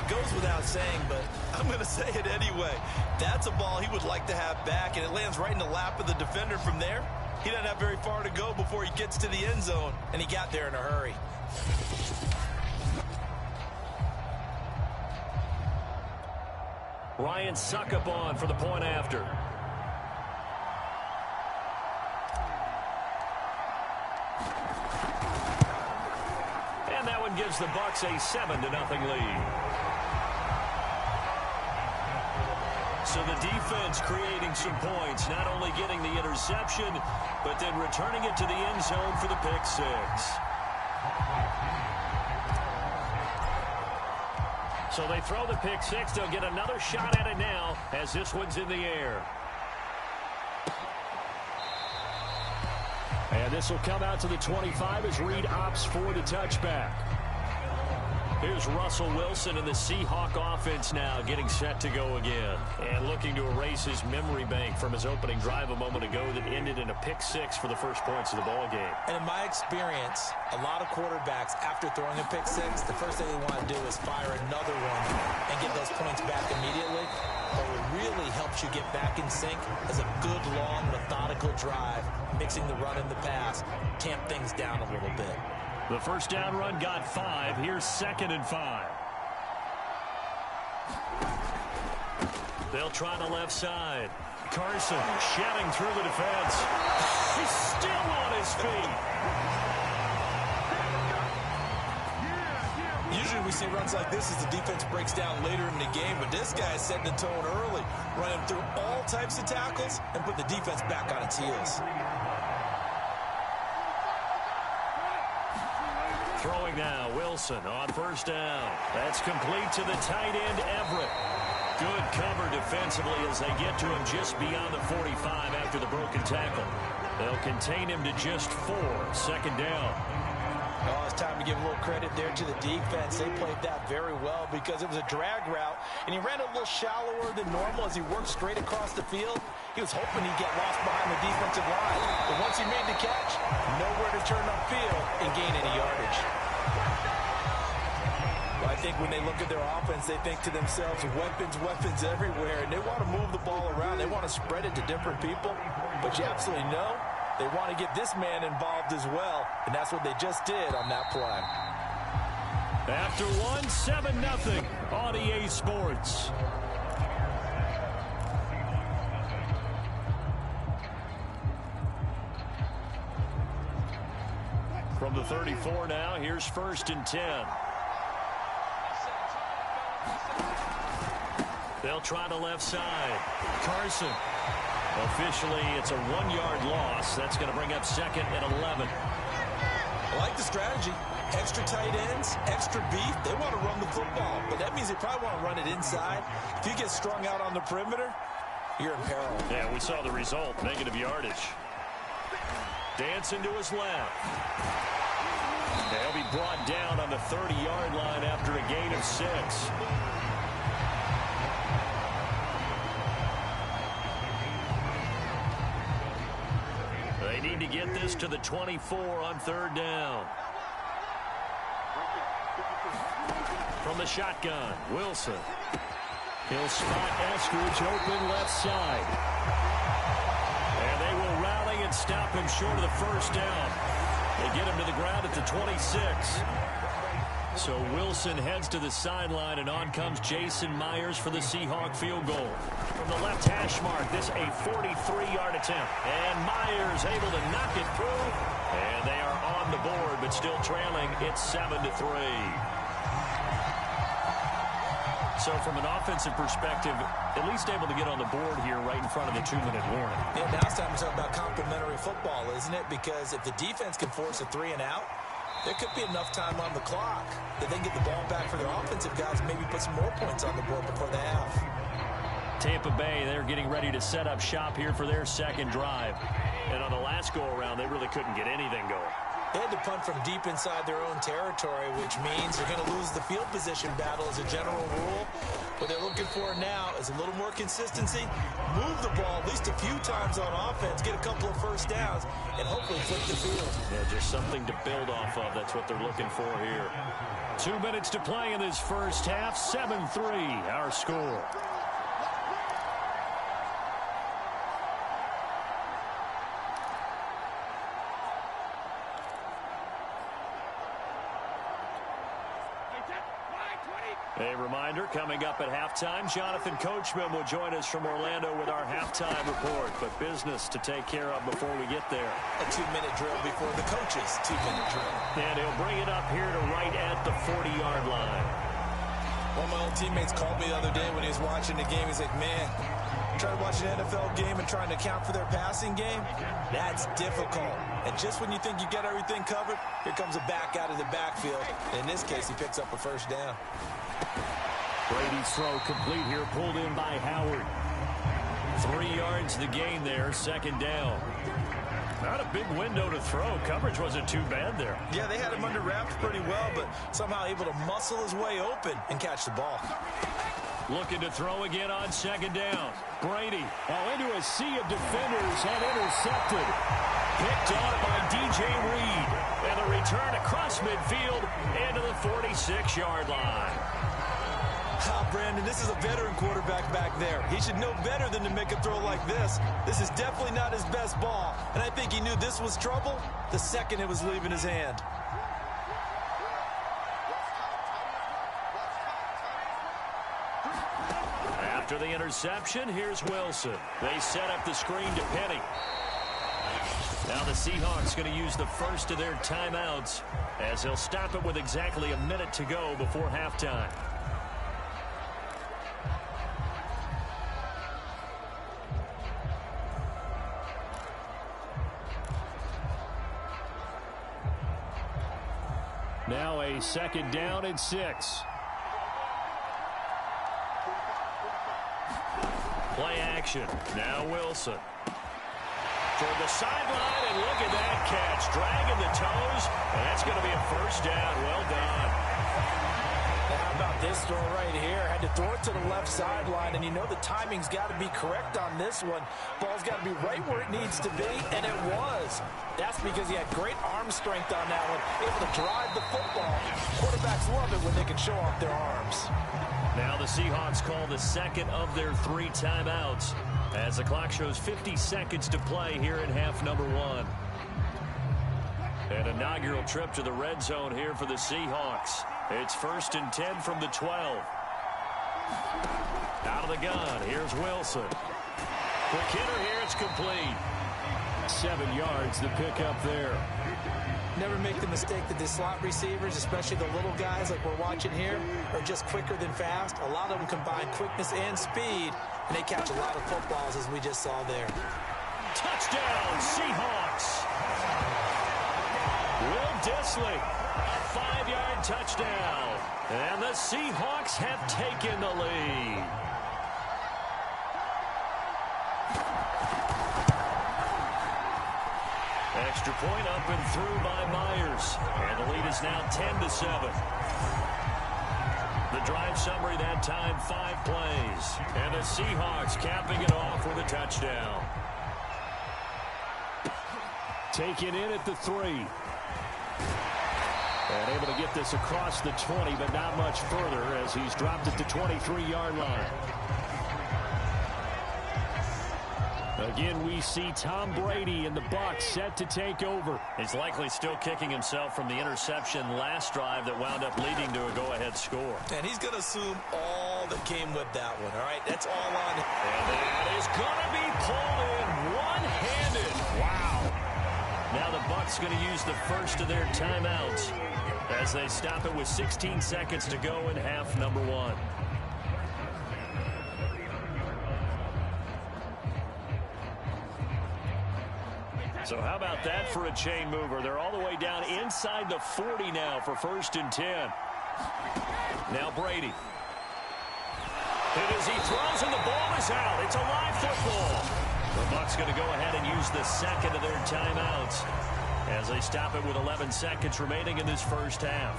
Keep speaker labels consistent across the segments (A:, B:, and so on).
A: It goes without saying, but I'm going to say it anyway. That's a ball he would like to have back, and it lands right in the lap of the defender from there. He doesn't have very far to go before he gets to the end zone, and he got there in a hurry.
B: Ryan Suckup on for the point after. And that one gives the Bucs a 7-0 lead. So the defense creating some points, not only getting the interception, but then returning it to the end zone for the pick six. So they throw the pick six. They'll get another shot at it now as this one's in the air. And this will come out to the 25 as Reed opts for the touchback. Here's Russell Wilson and the Seahawk offense now getting set to go again. And looking to erase his memory bank from his opening drive a moment ago that ended in a pick six for the first points of the ball game.
A: And in my experience, a lot of quarterbacks, after throwing a pick six, the first thing they want to do is fire another one and get those points back immediately. But what really helps you get back in sync is a good, long, methodical drive, mixing the run and the pass, tamp things down a little bit.
B: The first down run got 5. Here's 2nd and 5. They'll try the left side. Carson shouting through the defense. He's still on his feet.
A: Usually we see runs like this as the defense breaks down later in the game, but this guy is setting the tone early, running through all types of tackles and put the defense back on its heels.
B: Throwing now, Wilson on first down. That's complete to the tight end, Everett. Good cover defensively as they get to him just beyond the 45 after the broken tackle. They'll contain him to just 4. 2nd down.
A: Oh, it's time to give a little credit there to the defense. They played that very well because it was a drag route, and he ran a little shallower than normal as he worked straight across the field. He was hoping he'd get lost behind the defensive line, but once he made the catch, nowhere to turn upfield and gain any yardage. Well, I think when they look at their offense, they think to themselves, weapons everywhere, and they want to move the ball around. They want to spread it to different people, but you absolutely know they want to get this man involved as well, and that's what they just did on that play.
B: After one, 7-0 on EA Sports. From the 34 now, here's 1st and 10. They'll try the left side. Carson. Officially, it's a 1-yard loss. That's going to bring up 2nd and 11.
A: I like the strategy. Extra tight ends, extra beef. They want to run the football, but that means they probably want to run it inside. If you get strung out on the perimeter, you're in peril.
B: Yeah, we saw the result. Negative yardage. Dancing to his left. They'll be brought down on the 30-yard line after a gain of 6. They need to get this to the 24 on 3rd down. From the shotgun, Wilson. He'll spot Eskridge open left side. And they will rally and stop him short of the first down. They get him to the ground at the 26. So Wilson heads to the sideline, and on comes Jason Myers for the Seahawk field goal. From the left hash mark, this a 43-yard attempt. And Myers able to knock it through. And they are on the board, but still trailing. It's 7-3. So from an offensive perspective, at least able to get on the board here right in front of the 2-minute warning.
A: Yeah, now it's time to talk about complementary football, isn't it? Because if the defense can force a 3-and-out, there could be enough time on the clock that they can get the ball back for their offensive guys and maybe put some more points on the board before the half.
B: Tampa Bay, they're getting ready to set up shop here for their 2nd drive. And on the last go-around, they really couldn't get anything going.
A: They had to punt from deep inside their own territory, which means they're going to lose the field position battle as a general rule. What they're looking for now is a little more consistency, move the ball at least a few times on offense, get a couple of first downs, and hopefully flip the field.
B: Yeah, just something to build off of. That's what they're looking for here. 2 minutes to play in this first half. 7-3, our score. A reminder, coming up at halftime, Jonathan Coachman will join us from Orlando with our halftime report. But business to take care of before we get there.
A: A 2-minute drill before the coach's 2-minute drill.
B: And he'll bring it up here to right at the 40-yard line.
A: One of my old teammates called me the other day when he was watching the game. He's like, man, trying to watch an NFL game and trying to account for their passing game, that's difficult. And just when you think you get everything covered, here comes a back out of the backfield. And in this case, he picks up a first down.
B: Brady's throw complete here, pulled in by Howard. 3 yards the gain there, second down. Not a big window to throw. Coverage wasn't too bad there.
A: Yeah, they had him under wraps pretty well, but somehow able to muscle his way open and catch the ball.
B: Looking to throw again on second down. Brady, into a sea of defenders and intercepted. Picked off by DJ Reed. And the return across midfield into the 46-yard line.
A: Brandon, this is a veteran quarterback back there. He should know better than to make a throw like this. This is definitely not his best ball. And I think he knew this was trouble the second it was leaving his hand.
B: After the interception, here's Wilson. They set up the screen to Penny. Now the Seahawks going to use the first of their timeouts as they'll stop it with exactly a minute to go before halftime. Now a second down and 6. Play action. Now Wilson. Toward the sideline, and look at that catch. Dragging the toes, and that's going to be a first down. Well done.
A: How about this throw right here? Had to throw it to the left sideline, and you know the timing's got to be correct on this one. Ball's got to be right where it needs to be, and it was. That's because he had great arm strength on that one, able to drive the football. Quarterbacks love it when they can show off their arms.
B: Now the Seahawks call the second of their 3 timeouts as the clock shows 50 seconds to play here in half number 1. An inaugural trip to the red zone here for the Seahawks. It's 1st and 10 from the 12. Out of the gun, here's Wilson. Quick hitter here, it's complete. 7 yards, the pickup there.
A: Never make the mistake that the slot receivers, especially the little guys like we're watching here, are just quicker than fast. A lot of them combine quickness and speed, and they catch a lot of footballs, as we just saw there.
B: Touchdown, Seahawks. Will Dissly, a 5-yard touchdown. And the Seahawks have taken the lead. Extra point up and through by Myers. And the lead is now 10-7. The drive summary that time, 5 plays. And the Seahawks capping it off with a touchdown. Taken in at the 3. And able to get this across the 20, but not much further as he's dropped it to 23-yard line. Again, we see Tom Brady and the Bucs set to take over. He's likely still kicking himself from the interception last drive that wound up leading to a go-ahead score.
A: And he's going to assume all that came with that one, all right? That's all on him.
B: And that is going to be pulled in one-handed. Wow. Now the Bucs going to use the first of their timeouts as they stop it with 16 seconds to go in half number 1. So how about that for a chain mover? They're all the way down inside the 40 now for 1st and 10. Now Brady. And as he throws and the ball is out, it's a live football. The Bucs going to go ahead and use the second of their timeouts as they stop it with 11 seconds remaining in this first half.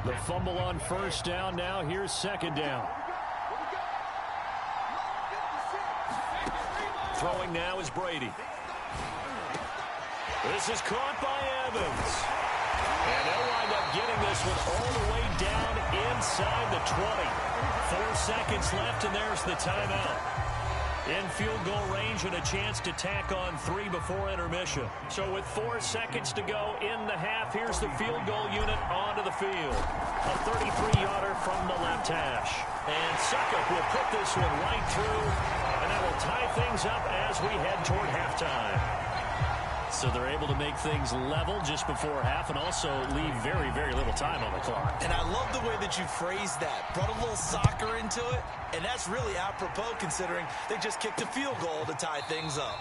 B: The fumble on first down. Now here's second down. Throwing now is Brady. This is caught by Evans. And they'll wind up getting this one all the way down inside the 20. 4 seconds left, and there's the timeout. In field goal range and a chance to tack on 3 before intermission. So with 4 seconds to go in the half, here's the field goal unit onto the field. A 33-yarder from the left hash. And Suckup will put this one right through, and that will tie things up as we head toward halftime. So they're able to make things level just before half and also leave very, very little time on the clock.
A: And I love the way that you phrased that. Brought a little soccer into it, and that's really apropos considering they just kicked a field goal to tie things up.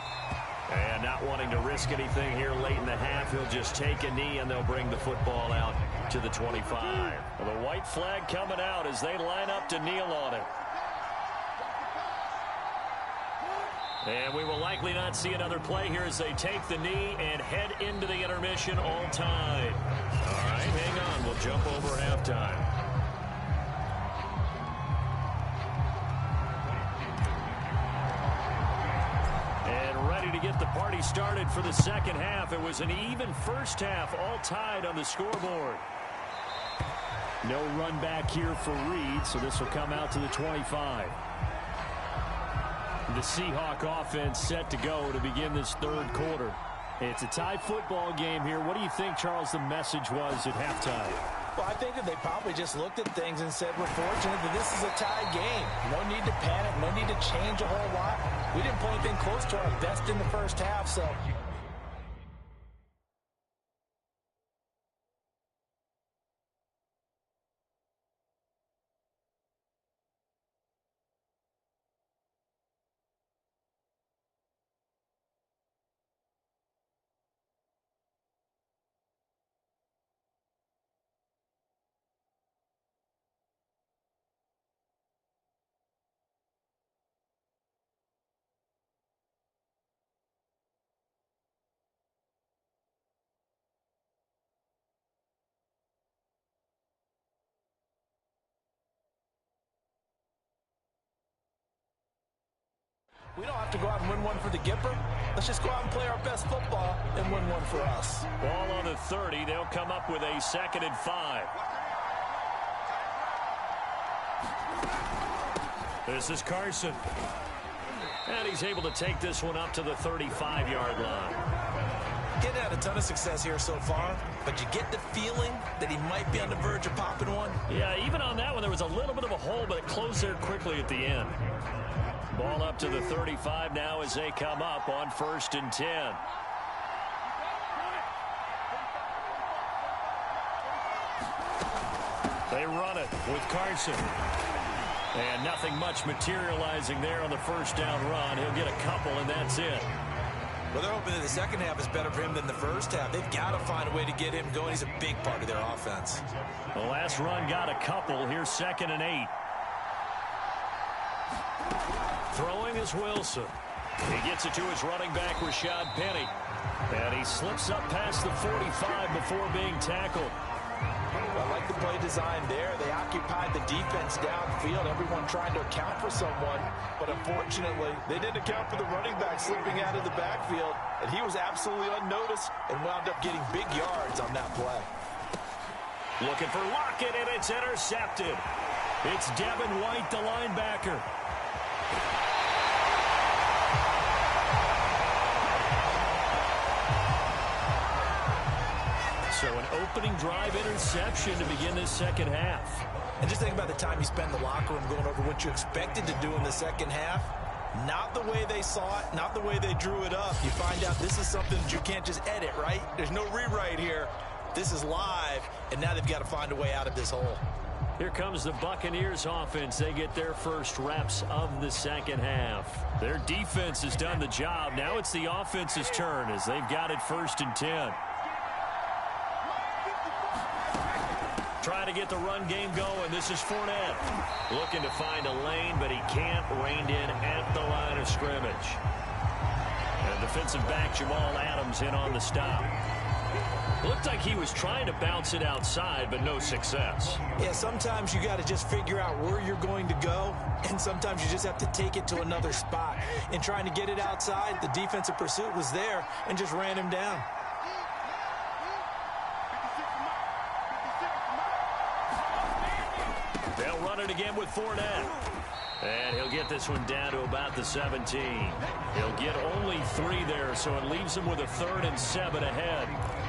B: And not wanting to risk anything here late in the half, he'll just take a knee and they'll bring the football out to the 25. The white flag coming out as they line up to kneel on it. And we will likely not see another play here as they take the knee and head into the intermission all tied. All right, hang on. We'll jump over halftime. And ready to get the party started for the second half. It was an even first half, all tied on the scoreboard. No run back here for Reed, so this will come out to the 25. The Seahawk offense set to go to begin this third quarter. It's a tie football game here. What do you think, Charles, the message was at halftime?
A: Well, I think that they probably just looked at things and said, we're fortunate that this is a tie game. No need to panic, no need to change a whole lot. We didn't play anything close to our best in the first half, so... We don't have to go out and win one for the Gipper. Let's just go out and play our best football and win one for us.
B: Ball on the 30. They'll come up with a 2nd and 5. This is Carson. And he's able to take this one up to the 35-yard line.
A: Getting had a ton of success here so far, but you get the feeling that he might be on the verge of popping one.
B: Yeah, even on that one, there was a little bit of a hole, but it closed there quickly at the end. Ball up to the 35 now as they come up on 1st and 10. They run it with Carson. And nothing much materializing there on the first down run. He'll get a couple, and that's it.
A: Well, they're hoping that the second half is better for him than the first half. They've got to find a way to get him going. He's a big part of their offense.
B: The last run got a couple. Here's 2nd and 8. Throwing is Wilson. He gets it to his running back, Rashad Penny. And he slips up past the 45 before being tackled.
A: I like the play design there. They occupied the defense downfield, everyone trying to account for someone. But unfortunately, they didn't account for the running back slipping out of the backfield. And he was absolutely unnoticed and wound up getting big yards on that play.
B: Looking for Lockett, and it's intercepted. It's Devin White, the linebacker. So an opening drive interception to begin this second half.
A: And just think about the time you spend in the locker room going over what you expected to do in the second half. Not the way they saw it, not the way they drew it up. You find out this is something that you can't just edit, right? There's no rewrite here. This is live, and now they've got to find a way out of this hole.
B: Here comes the Buccaneers offense. They get their first reps of the second half. Their defense has done the job. Now it's the offense's turn as they've got it 1st and 10. trying to get the run game going. This is Fournette. Looking to find a lane, but he can't. Reined in at the line of scrimmage. And defensive back Jamal Adams in on the stop. Looked like he was trying to bounce it outside, but no success.
A: Yeah, sometimes you got to just figure out where you're going to go, and sometimes you just have to take it to another spot. In trying to get it outside, the defensive pursuit was there and just ran him down.
B: They'll run it again with Fournette. And he'll get this one down to about the 17. He'll get only 3 there, so it leaves him with a 3rd and 7 ahead.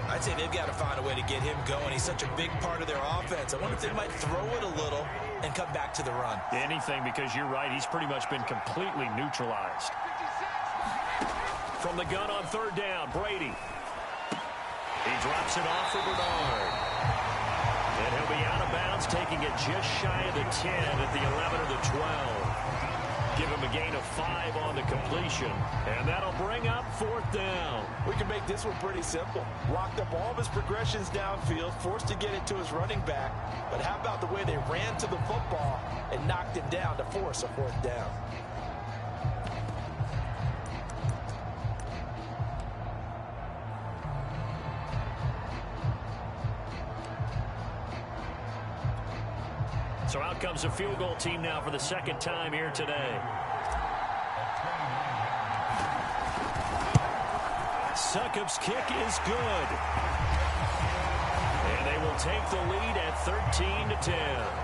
A: I'd say they've got to find a way to get him going. He's such a big part of their offense. I wonder if they might throw it a little and come back to the run.
B: Anything, because you're right. He's pretty much been completely neutralized. From the gun on 3rd down, Brady. He drops it off for Bernard. And he'll be out of bounds, taking it just shy of the 10 at the 11 or the 12. Give him a gain of 5 on the completion. And that'll bring up 4th down.
A: We can make this one pretty simple. Locked up all of his progressions downfield, forced to get it to his running back. But how about the way they ran to the football and knocked him down to force a 4th down?
B: So out comes a field goal team now for the 2nd time here today. Succop's kick is good. And they will take the lead at 13-10.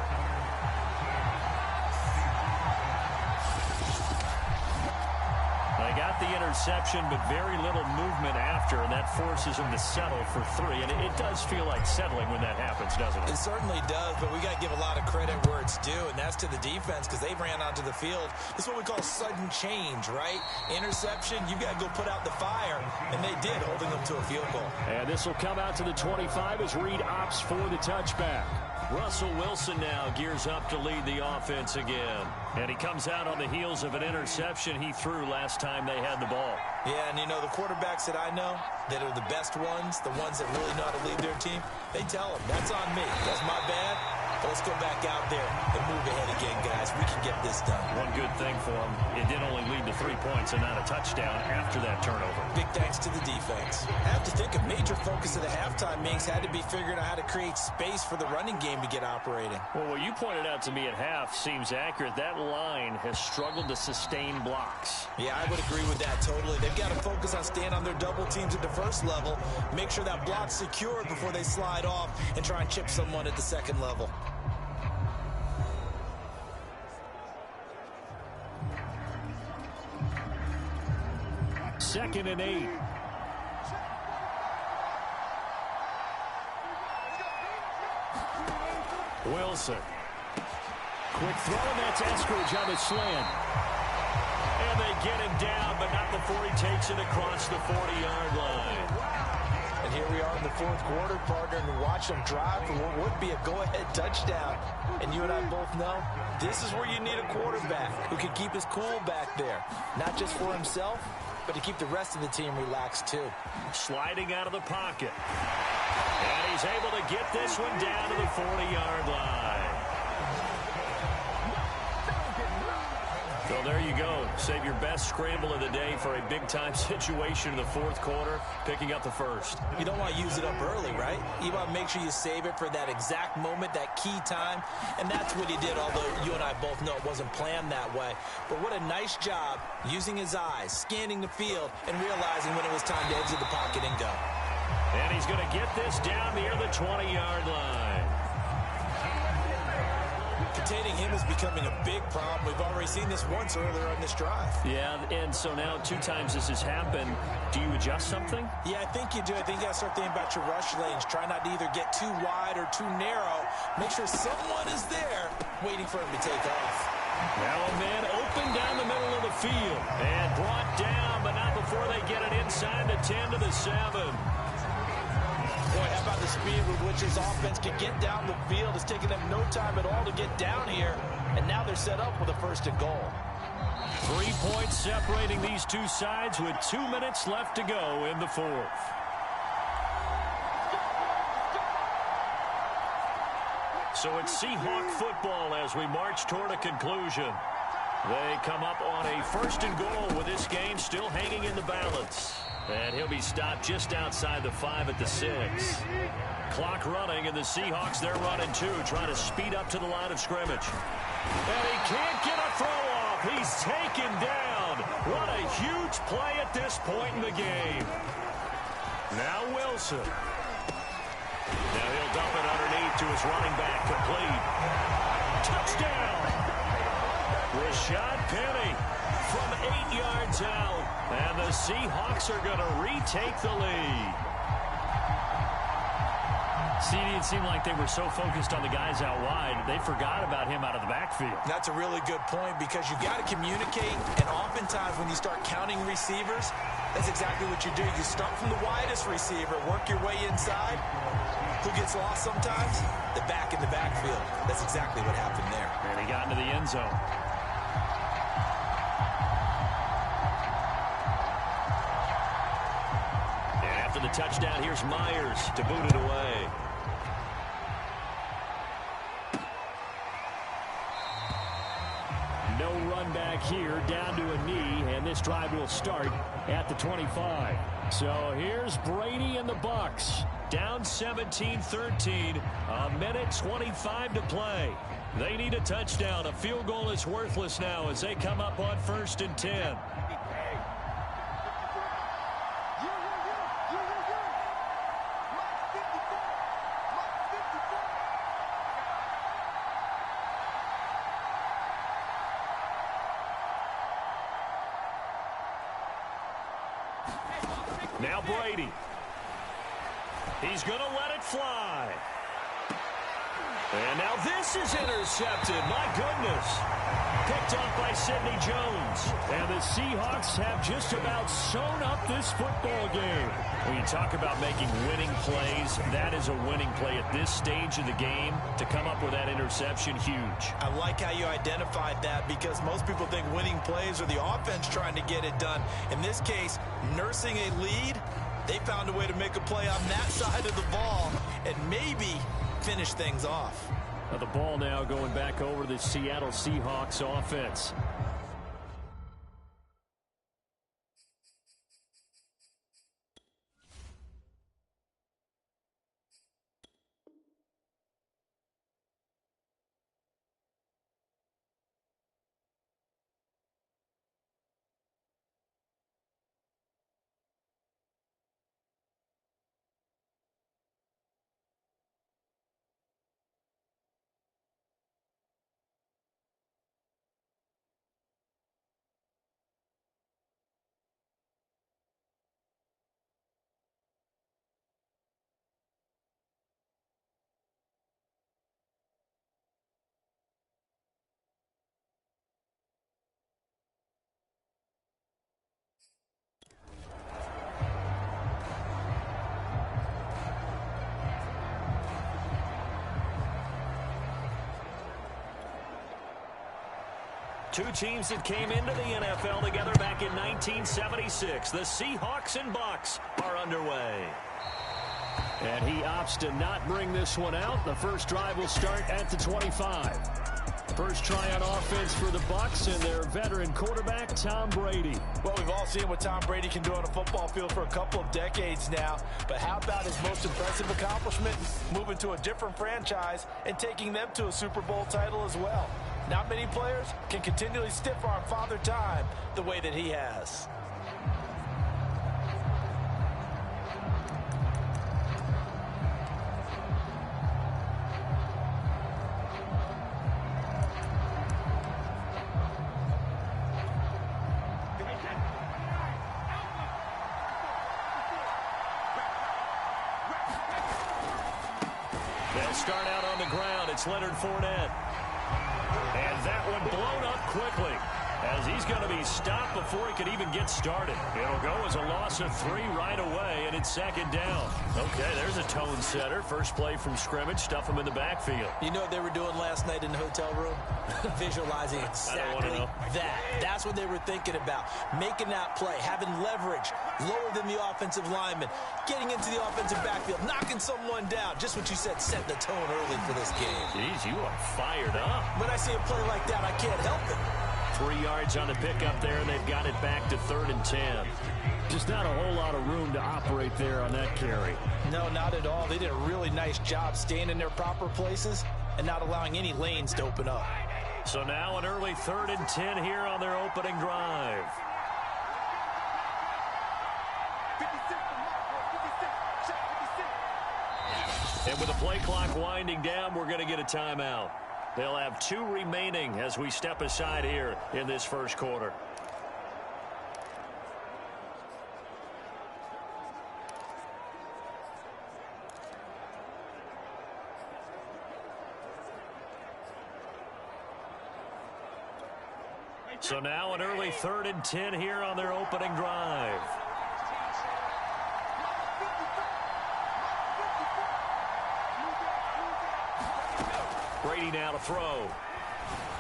B: They got the interception, but very little movement after, and that forces them to settle for 3. And it does feel like settling when that happens, doesn't it?
A: It certainly does, but we got to give a lot of credit where it's due, and that's to the defense, because they ran onto the field. This is what we call sudden change, right? Interception, you got to go put out the fire, and they did, holding them to a field goal.
B: And this will come out to the 25 as Reed opts for the touchback. Russell Wilson now gears up to lead the offense again. And he comes out on the heels of an interception he threw last time they had the ball.
A: Yeah, and you know, the quarterbacks that I know that are the best ones, the ones that really know how to lead their team, they tell them, that's on me. That's my bad. But let's go back out there and move ahead again, guys. We can get this done.
B: One good thing for him, it did only lead to 3 points and not a touchdown after that turnover.
A: Big thanks to the defense. I have to think a major focus of the halftime, Minks, had to be figuring out how to create space for the running game to get operating.
B: Well, what you pointed out to me at half seems accurate. That line has struggled to sustain blocks.
A: Yeah, I would agree with that totally. They've got to focus on staying on their double teams at the first level, make sure that block's secured before they slide off and try and chip someone at the second level.
B: Second and 8. Wilson. Quick throw, and that's Eskridge on the slant. And they get him down, but not before he takes it across the 40-yard line.
A: And here we are in the 4th quarter, partner, and watch them drive for what would be a go-ahead touchdown. And you and I both know this is where you need a quarterback who can keep his cool back there, not just for himself, but to keep the rest of the team relaxed too.
B: Sliding out of the pocket. And he's able to get this one down to the 40-yard line. So there you go. Save your best scramble of the day for a big-time situation in the 4th quarter, picking up the 1st.
A: You don't want to use it up early, right? You want to make sure you save it for that exact moment, that key time, and that's what he did, although you and I both know it wasn't planned that way. But what a nice job using his eyes, scanning the field, and realizing when it was time to exit the pocket and go.
B: And he's going to get this down near the 20-yard line.
A: Containing him is becoming a big problem. We've already seen this once earlier on this drive.
B: Yeah, and so now 2 times this has happened. Do you adjust something?
A: Yeah, I think you do. I think you got to start thinking about your rush lanes. Try not to either get too wide or too narrow. Make sure someone is there waiting for him to take off.
B: Now a man open down the middle of the field. And brought down, but not before they get it inside the 10 to the 7.
A: Boy, how about the speed with which his offense can get down the field? It's taken them no time at all to get down here, and now they're set up with a 1st and goal.
B: 3 points separating these two sides with 2 minutes left to go in the 4th. So it's Seahawk football as we march toward a conclusion. They come up on a 1st and goal with this game still hanging in the balance. And he'll be stopped just outside the 5 at the 6. Clock running, and the Seahawks, they're running too, trying to speed up to the line of scrimmage. And he can't get a throw off. He's taken down. What a huge play at this point in the game. Now Wilson. Now he'll dump it underneath to his running back, complete. Touchdown. Rashad Penny from 8 yards out. And the Seahawks are going to retake the lead.
C: CD, it seemed like they were so focused on the guys out wide, they forgot about him out of the backfield.
A: That's a really good point because you got to communicate, and oftentimes when you start counting receivers, that's exactly what you do. You start from the widest receiver, work your way inside. Who gets lost sometimes? The back in the backfield. That's exactly what happened there.
C: And he got into the end zone.
B: And after the touchdown, here's Myers to boot it away.
C: No run back here, down to a knee, and this drive will start at the 25. So here's Brady and the Bucs.
B: Down 17-13, a minute 25 to play. They need a touchdown. A field goal is worthless now as they come up on 1st and 10. Now Brady. He's going to let it fly. And now this is intercepted. My goodness. Picked off by Sidney Jones.
C: And the Seahawks have just about sewn up this football game.
B: When you talk about making winning plays, that is a winning play at this stage of the game. To come up with that interception, huge.
A: I like how you identified that because most people think winning plays are the offense trying to get it done. In this case, nursing a lead, they found a way to make a play on that side of the ball and maybe finish things off.
C: Now the ball now going back over the Seattle Seahawks offense.
B: Two teams that came into the NFL together back in 1976. The Seahawks and Bucs are underway.
C: And he opts to not bring this one out. The first drive will start at the 25. First try on offense for the Bucs and their veteran quarterback, Tom Brady.
A: Well, we've all seen what Tom Brady can do on a football field for a couple of decades now. But how about his most impressive accomplishment? Moving to a different franchise and taking them to a Super Bowl title as well. Not many players can continually stiff-arm Father Time the way that he has.
B: They'll start out on the ground. It's Leonard Fournette. And that one blown up quickly. as he's going to be stopped before he could even get started. It'll go as a loss of 3 right away, and it's second down. Okay, there's a tone setter. First play from scrimmage, stuff him in the backfield.
A: You know what they were doing last night in the hotel room? Visualizing exactly that. That's what they were thinking about. Making that play, having leverage, lower than the offensive lineman, getting into the offensive backfield, knocking someone down. Just what you said, set the tone early for this game.
B: Jeez, you are fired up.
A: When I see a play like that, I can't help it.
B: 3 yards on the pickup there, and they've got it back to 3rd and 10.
C: Just not a whole lot of room to operate there on that carry.
A: No, not at all. They did a really nice job staying in their proper places and not allowing any lanes to open up.
B: So now an early 3rd and 10 here on their opening drive. And with the play clock winding down, we're going to get a timeout. They'll have 2 remaining as we step aside here in this first quarter. So now an early 3rd and 10 here on their opening drive. Brady now to throw.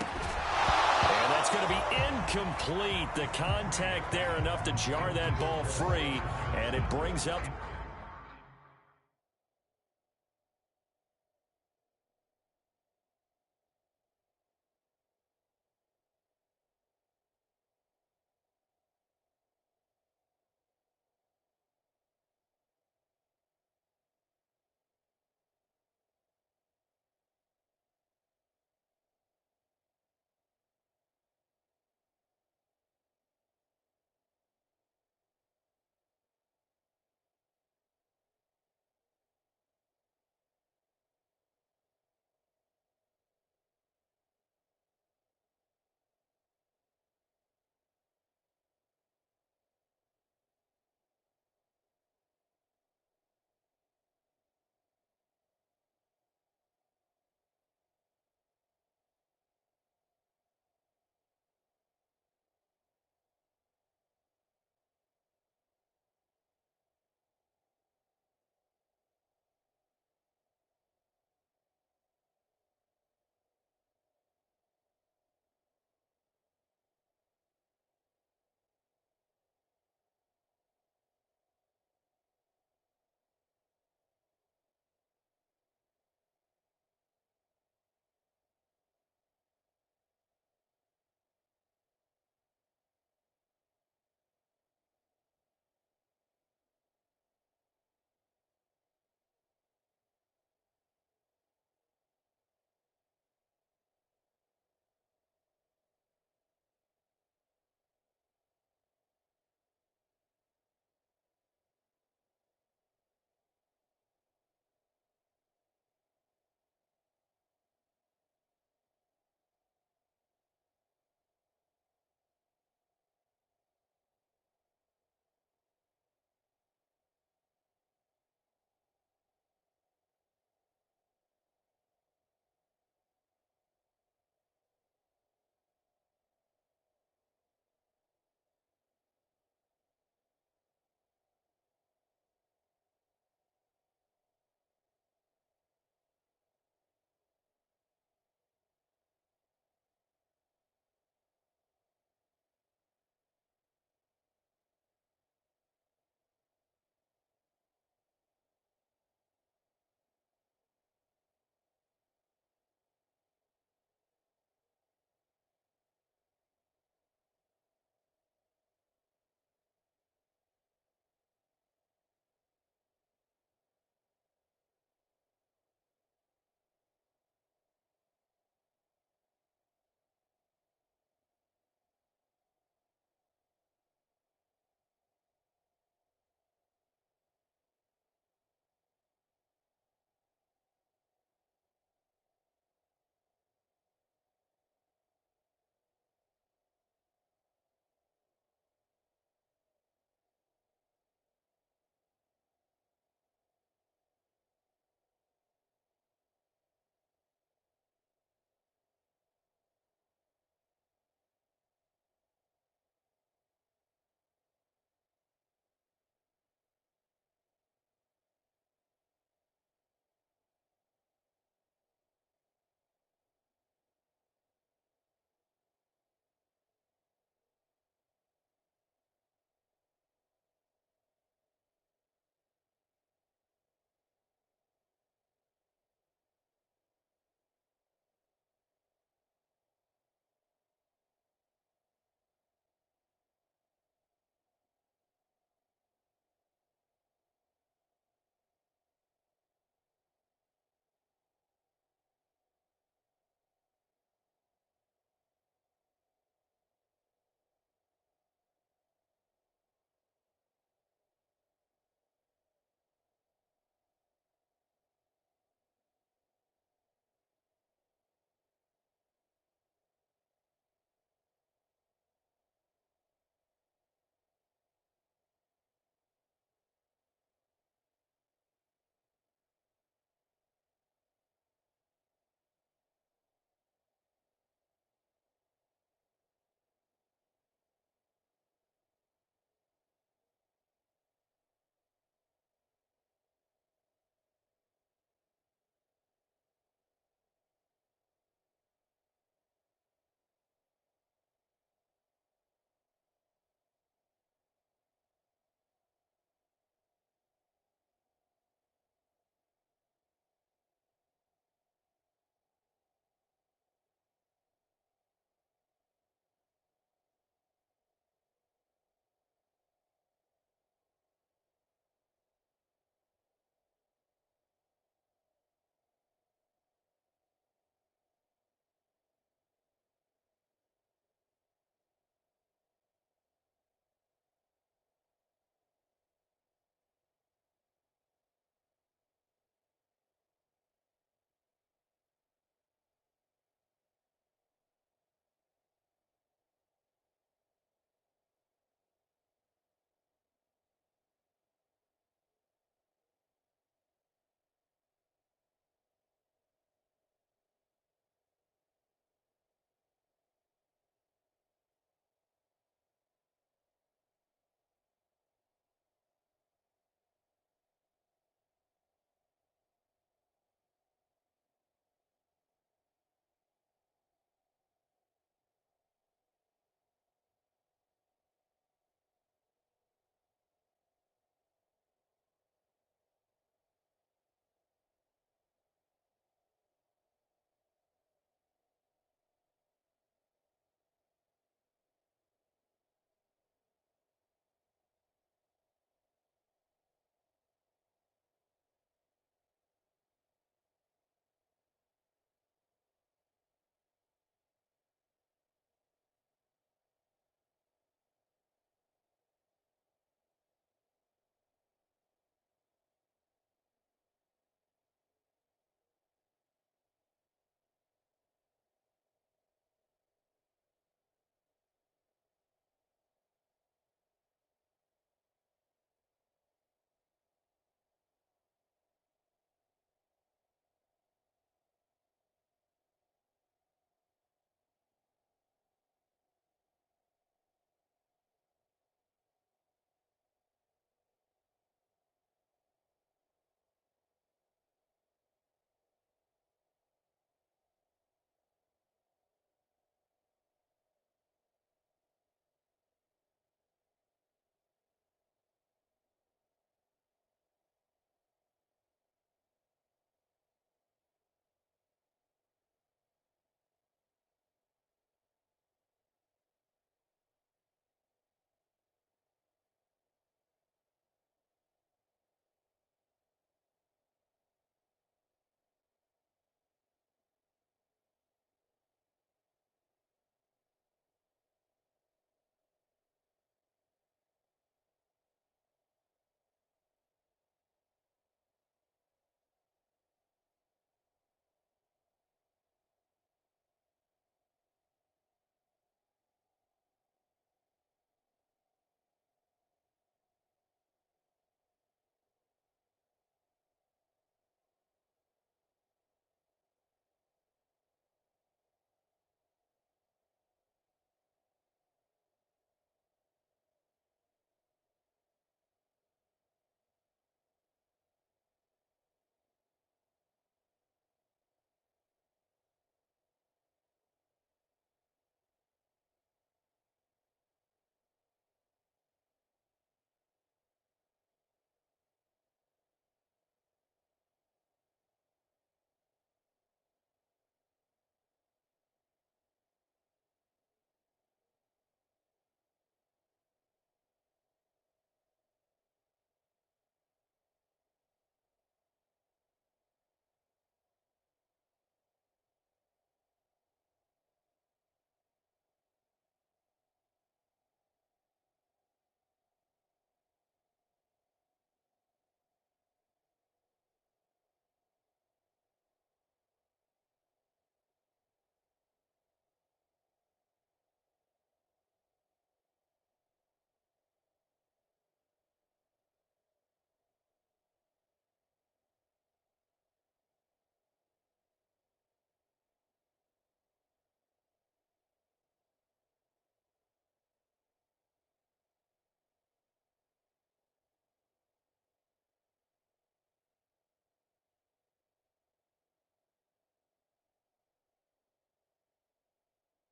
B: And that's going to be incomplete. The contact there enough to jar that ball free. And it brings up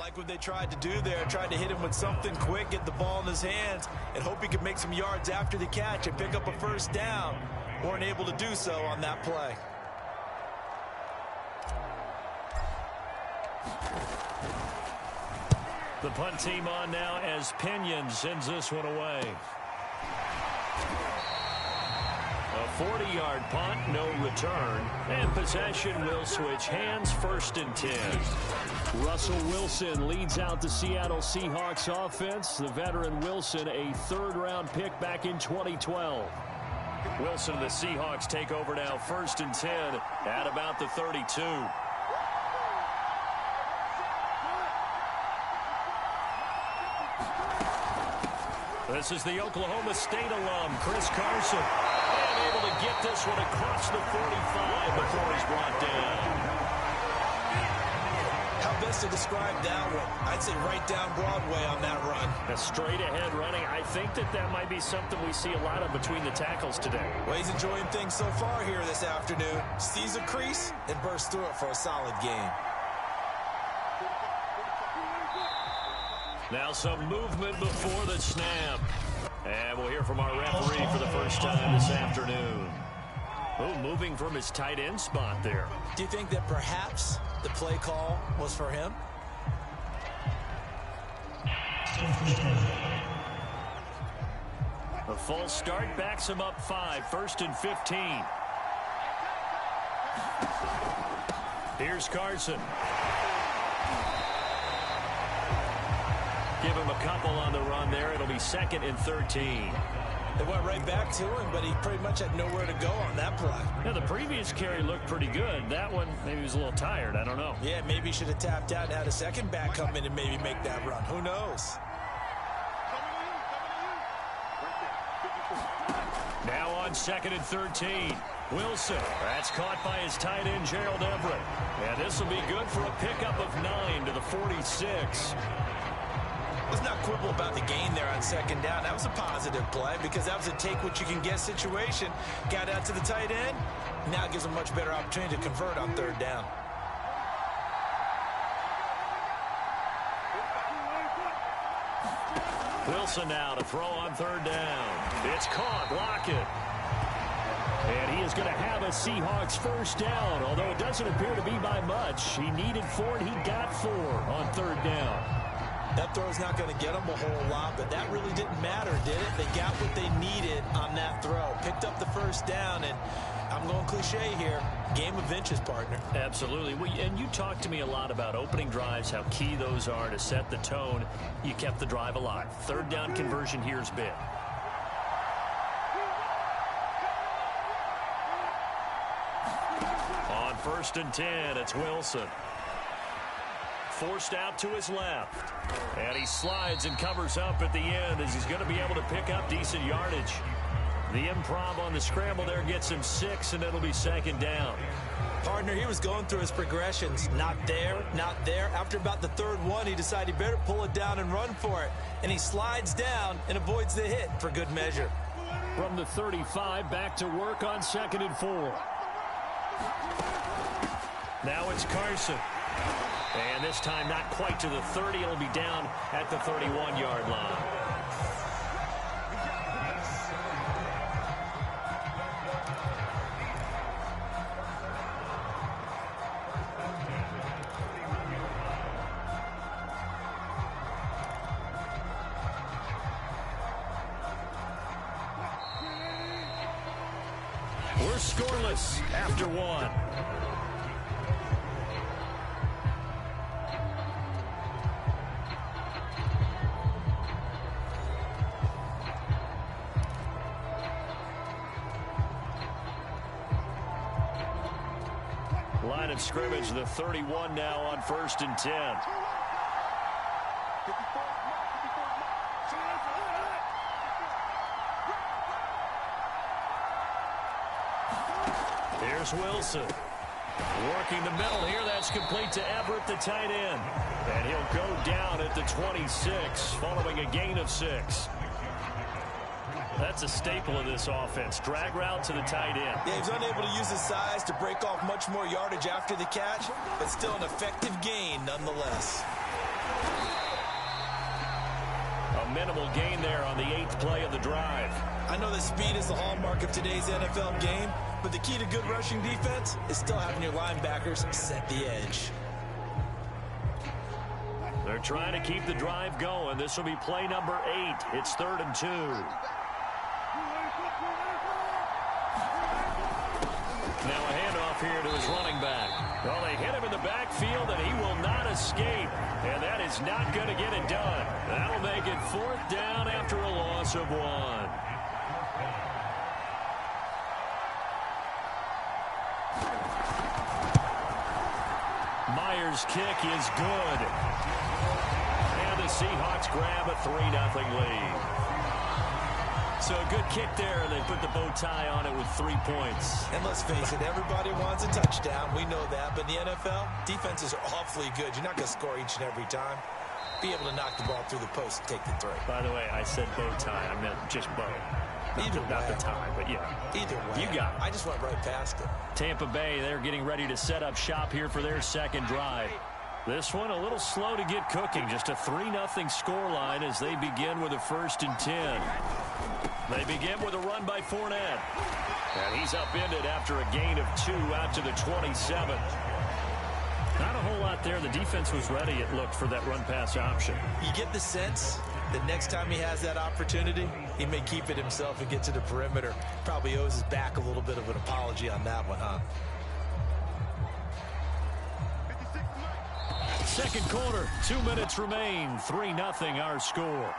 A: like what they tried to do there. Tried to hit him with something quick, get the ball in his hands, and hope he could make some yards after the catch and pick up a first down. Weren't able to do so on that play.
C: The punt team on now as Pinion sends this one away. A 40-yard punt, no return. And possession will switch hands, 1st and 10. Russell Wilson leads out the Seattle Seahawks offense. The veteran Wilson, a 3rd-round pick back in 2012. Wilson and the Seahawks take over now, 1st and 10 at about the 32. This is the Oklahoma State alum, Chris Carson. And able to get this one across the 45 before he's brought down.
A: How best to describe that one? I'd say right down Broadway on that run.
C: A straight-ahead running. I think that might be something we see a lot of between the tackles today.
A: Well, he's enjoying things so far here this afternoon. Sees a crease and bursts through it for a solid gain.
C: Now some movement before the snap. And we'll hear from our referee for the first time this afternoon. Oh, moving from his tight end spot there.
A: Do you think that perhaps the play call was for him?
C: A false start backs him up 5, 1st and 15. Here's Carson. Give him a couple on the run there. It'll be 2nd and 13.
A: They went right back to him, but he pretty much had nowhere to go on that play.
C: Now, the previous carry looked pretty good. That one, maybe he was a little tired. I don't know.
A: Yeah, maybe he should have tapped out and had a second back come in and maybe make that run. Who knows?
C: Now on 2nd and 13. Wilson. That's caught by his tight end, Gerald Everett. And this will be good for a pickup of 9 to the 46.
A: Let's not quibble about the gain there on 2nd down. That was a positive play because that was a take-what-you-can-get situation. Got out to the tight end. Now it gives him a much better opportunity to convert on 3rd down.
C: Wilson now to throw on 3rd down. It's caught. Lockett. And he is going to have a Seahawks first down, although it doesn't appear to be by much. He needed 4, and he got 4 on 3rd down.
A: That throw's not going to get them a whole lot, but that really didn't matter, did it? They got what they needed on that throw. Picked up the first down, and I'm going cliche here. Game of inches, partner.
C: Absolutely. And you talked to me a lot about opening drives, how key those are to set the tone. You kept the drive alive. 3rd down conversion here is big. On 1st and 10, it's Wilson. Forced out to his left. And he slides and covers up at the end as he's going to be able to pick up decent yardage. The improv on the scramble there gets him 6, and it'll be 2nd down.
A: Partner, he was going through his progressions. Not there, not there. After about the 3rd one, he decided he better pull it down and run for it. And he slides down and avoids the hit for good measure.
C: From the 35, back to work on 2nd and 4. Now it's Carson. And this time not quite to the 30. It'll be down at the 31-yard line. We're scoreless after 1. Line of scrimmage, the 31 now on 1st and 10. Here's Wilson. Working the middle here. That's complete to Everett, the tight end. And he'll go down at the 26, following a gain of 6. That's a staple of this offense. Drag route to the tight end.
A: Yeah, he was unable to use his size to break off much more yardage after the catch, but still an effective gain nonetheless.
B: minimal gain there on the 8th play of the drive.
A: I know that speed is the hallmark of today's NFL game, but the key to good rushing defense is still having your linebackers set the edge.
B: They're trying to keep the drive going. This will be play number 8. It's 3rd and 2. Now a handoff here to his running back. Well, they hit him in the backfield, and he will not escape. And that is not going to get it done. That'll make it 4th down after a loss of 1. Myers' kick is good. And the Seahawks grab a 3-0 lead. So a good kick there. They put the bow tie on it with 3 points.
A: And let's face it, everybody wants a touchdown. We know that. But in the NFL, defenses are awfully good. You're not going to score each and every time. Be able to knock the ball through the post and take the 3.
B: By the way, I said bow tie. I meant just bow. Not the tie, but yeah.
A: Either way.
B: You got it.
A: I just went right past it.
B: Tampa Bay, they're getting ready to set up shop here for their second drive. This one a little slow to get cooking. Just a 3-0 scoreline as they begin with a 1st and 10. They begin with a run by Fournette. And he's upended after a gain of 2 out to the 27. Not a whole lot there. The defense was ready, it looked, for that run-pass option.
A: You get the sense that next time he has that opportunity, he may keep it himself and get to the perimeter. Probably owes his back a little bit of an apology on that one, huh?
B: Second quarter, 2 minutes remain. 3-0 our score.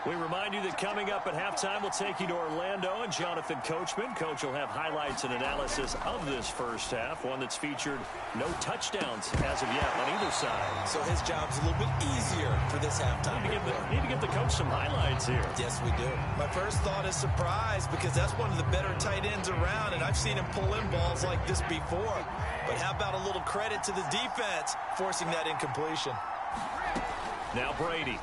B: We remind you that coming up at halftime, we'll take you to Orlando and Jonathan Coachman. Coach will have highlights and analysis of this first half, one that's featured no touchdowns as of yet on either side.
A: So his job's a little bit easier for this halftime.
B: Need to give the coach some highlights here.
A: Yes, we do. My first thought is surprise, because that's one of the better tight ends around, and I've seen him pull in balls like this before. But how about a little credit to the defense forcing that incompletion?
B: Now Brady.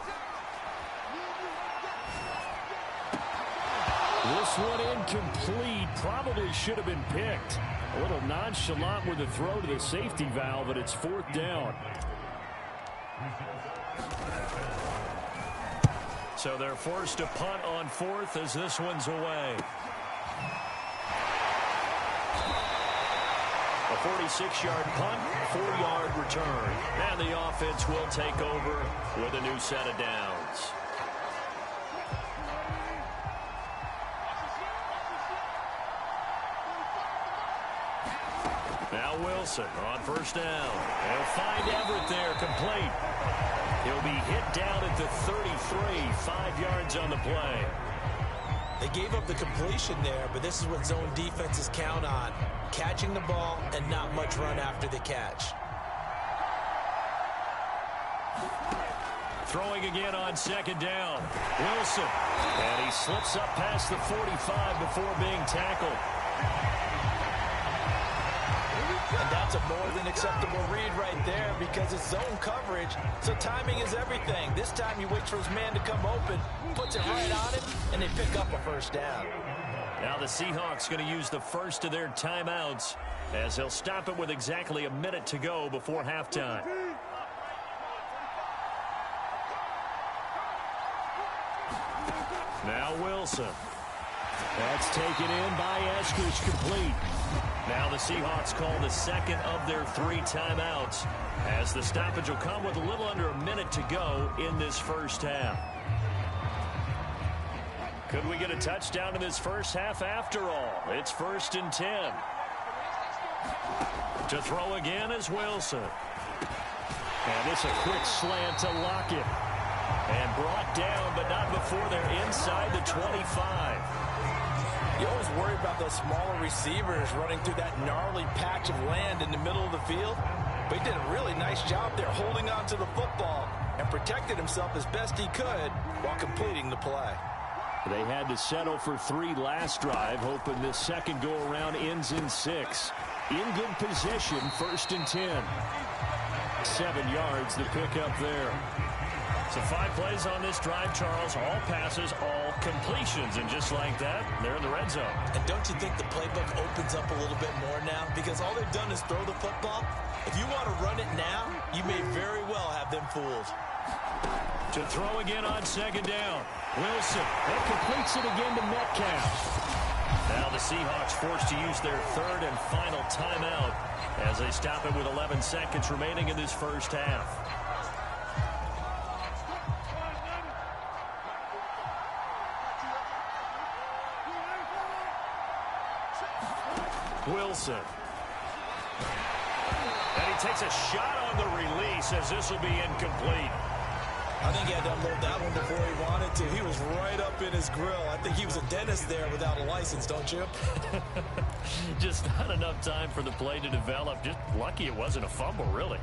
B: This one incomplete. Probably should have been picked. A little nonchalant with the throw to the safety valve, but it's 4th down. So they're forced to punt on 4th as this one's away. A 46-yard punt, 4-yard return. And the offense will take over with a new set of downs. Now Wilson on 1st down. They'll find Everett there, complete. He'll be hit down at the 33, 5 yards on the play.
A: They gave up the completion there, but this is what zone defenses count on. Catching the ball and not much run after the catch.
B: Throwing again on 2nd down. Wilson. And he slips up past the 45 before being tackled.
A: And that's a more than acceptable read right there, because it's zone coverage, so timing is everything. This time he waits for his man to come open, puts it right on him, and they pick up a 1st down.
B: Now the Seahawks going to use the first of their timeouts as they'll stop it with exactly a minute to go before halftime. Now Wilson. That's taken in by Eskridge, complete. Now the Seahawks call the second of their 3 timeouts as the stoppage will come with a little under a minute to go in this first half. Could we get a touchdown in this first half after all? It's 1st and 10. To throw again is Wilson. And it's a quick slant to Lockett. And brought down, but not before they're inside the 25.
A: You always worry about those smaller receivers running through that gnarly patch of land in the middle of the field. But he did a really nice job there holding on to the football and protected himself as best he could while completing the play.
B: They had to settle for 3 last drive, hoping this second go-around ends in 6. In good position, 1st and 10. 7 yards the pickup there. So 5 plays on this drive, Charles. All passes, all completions. And just like that, they're in the red zone.
A: And don't you think the playbook opens up a little bit more now? Because all they've done is throw the football. If you want to run it now, you may very well have them fooled.
B: To throw again on second down. Wilson. That completes it again to Metcalf. Now the Seahawks forced to use their third and final timeout as they stop it with 11 seconds remaining in this first half. Wilson. And he takes a shot on the release as this will be incomplete.
A: I think he had to unload that one before he wanted to. He was right up in his grill. I think he was a dentist there without a license, don't you?
B: Just not enough time for the play to develop. Just lucky it wasn't a fumble, really.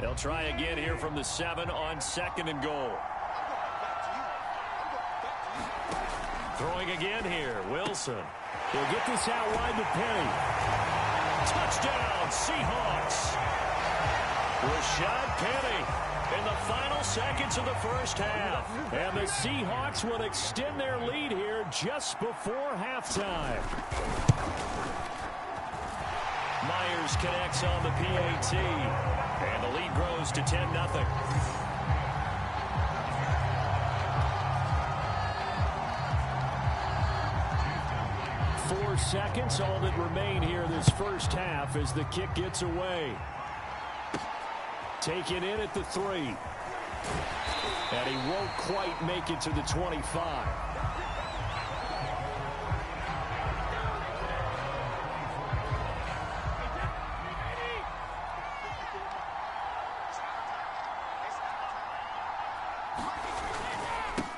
B: They'll try again here from the 7 on second and goal. Throwing again here, Wilson. He'll get this out wide to Penny. Touchdown, Seahawks. Rashad Penny in the final seconds of the first half. And the Seahawks will extend their lead here just before halftime. Myers connects on the PAT. And the lead grows to 10-0. 4 seconds, all that remain here this first half as the kick gets away. Taken in at the 3. And he won't quite make it to the 25.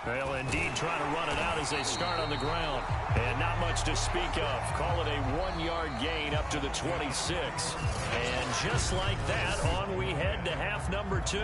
B: They'll indeed try to run it out as they start on the ground. And not much to speak of. Call it a 1-yard gain up to the 26. And just like that, on we head to half number 2.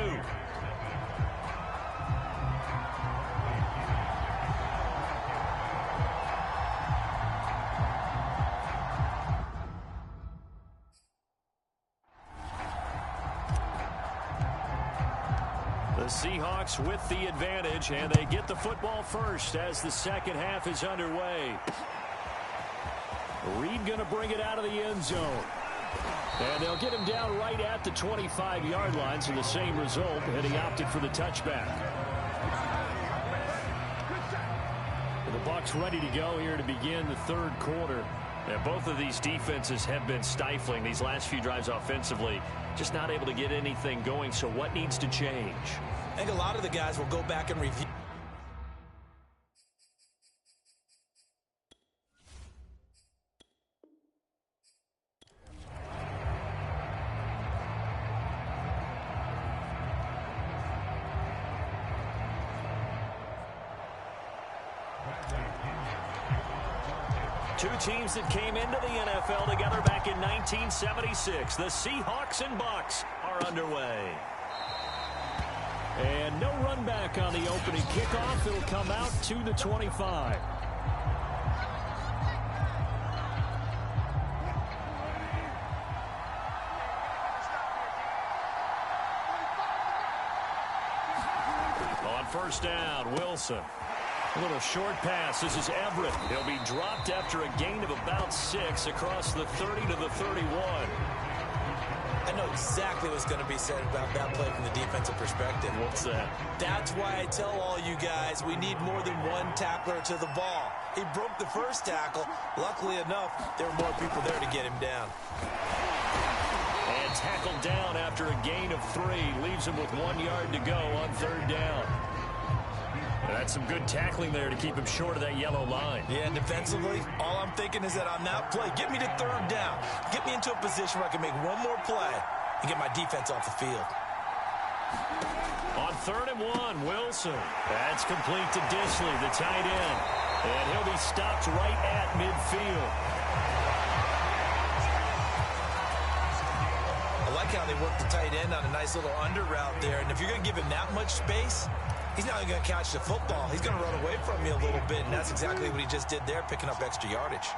B: The Seahawks with the advantage, and they get the football first as the second half is underway. Reed going to bring it out of the end zone. And they'll get him down right at the 25-yard line, so the same result, and he opted for the touchback. The Bucs ready to go here to begin the third quarter. And both of these defenses have been stifling these last few drives offensively. Just not able to get anything going, so what needs to change?
A: I think a lot of the guys will go back and review.
B: Two teams that came into the NFL together back in 1976. The Seahawks and Bucs are underway. And no run back on the opening kickoff. It'll come out to the 25. On first down, Wilson. A little short pass. This is Everett. He'll be dropped after a gain of about 6 across the 30 to the 31.
A: I know exactly what's going to be said about that play from the defensive perspective.
B: What's that?
A: That's why I tell all you guys we need more than one tackler to the ball. He broke the first tackle. Luckily enough, there were more people there to get him down.
B: And tackled down after a gain of 3. Leaves him with 1 yard to go on third down. That's some good tackling there to keep him short of that yellow line.
A: Yeah, and defensively, all I'm thinking is that on that play, get me to third down. Get me into a position where I can make one more play and get my defense off the field.
B: On 3rd and 1, Wilson. That's complete to Disley, the tight end. And he'll be stopped right at midfield.
A: I like how they work the tight end on a nice little under route there. And if you're going to give him that much space, he's not only going to catch the football, he's going to run away from you a little bit, and that's exactly what he just did there, picking up extra yardage.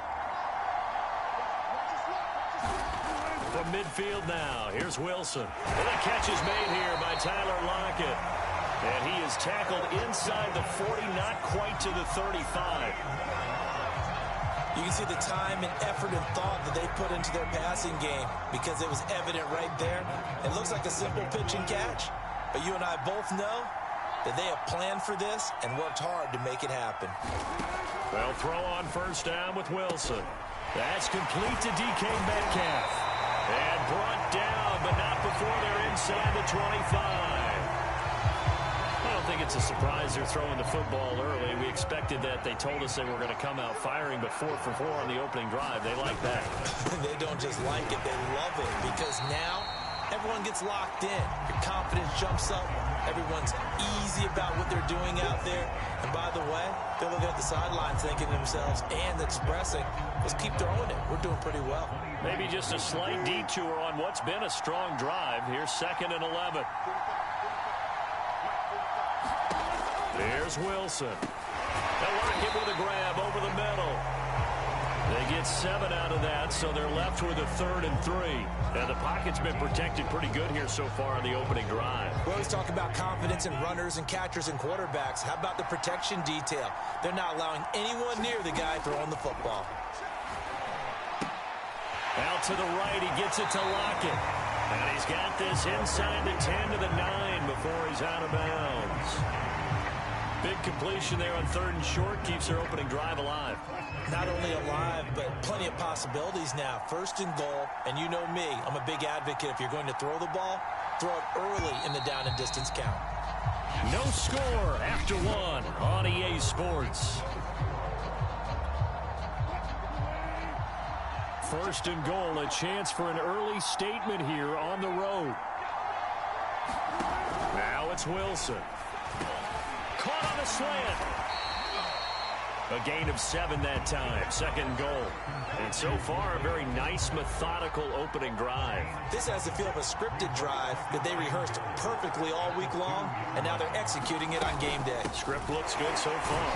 C: From midfield now, here's Wilson. And the catch is made here by Tyler Lockett. And he is tackled inside the 40, not quite to the 35.
A: You can see the time and effort and thought that they put into their passing game because it was evident right there. It looks like a simple pitch and catch, but you and I both know that they have planned for this and worked hard to make it happen.
C: Well, throw on first down with Wilson. That's complete to DK Metcalf. And brought down, but not before they're inside the 25. I don't think it's a surprise they're throwing the football early. We expected that. They told us they were going to come out firing, but 4 for 4 on the opening drive. They like that.
A: They don't just like it, they love it, because now everyone gets locked in. Your confidence jumps up. Everyone's easy about what they're doing out there. And by the way, they're looking at the sidelines thinking to themselves and expressing, let's keep throwing it. We're doing pretty well.
C: Maybe just a slight detour on what's been a strong drive. Here's 2nd and 11. There's Wilson. They'll lock it with a grab over the middle. They get 7 out of that, so they're left with a 3rd and 3. And the pocket's been protected pretty good here so far on the opening drive.
A: We always talk about confidence in runners and catchers and quarterbacks. How about the protection detail? They're not allowing anyone near the guy throwing the football.
C: Out to the right, he gets it to Lockett. And he's got this inside the 10 to the 9 before he's out of bounds. Big completion there on 3rd and short, keeps their opening drive alive.
A: Not only alive, but plenty of possibilities now. 1st and goal, and you know me, I'm a big advocate. If you're going to throw the ball, throw it early in the down and distance count.
C: No score after 1 on EA Sports. 1st and goal, a chance for an early statement here on the road. Now it's Wilson. Caught on a slant. A gain of 7 that time. 2nd goal. And so far, a very nice, methodical opening drive.
A: This has the feel of a scripted drive that they rehearsed perfectly all week long, and now they're executing it on game day.
C: Script looks good so far.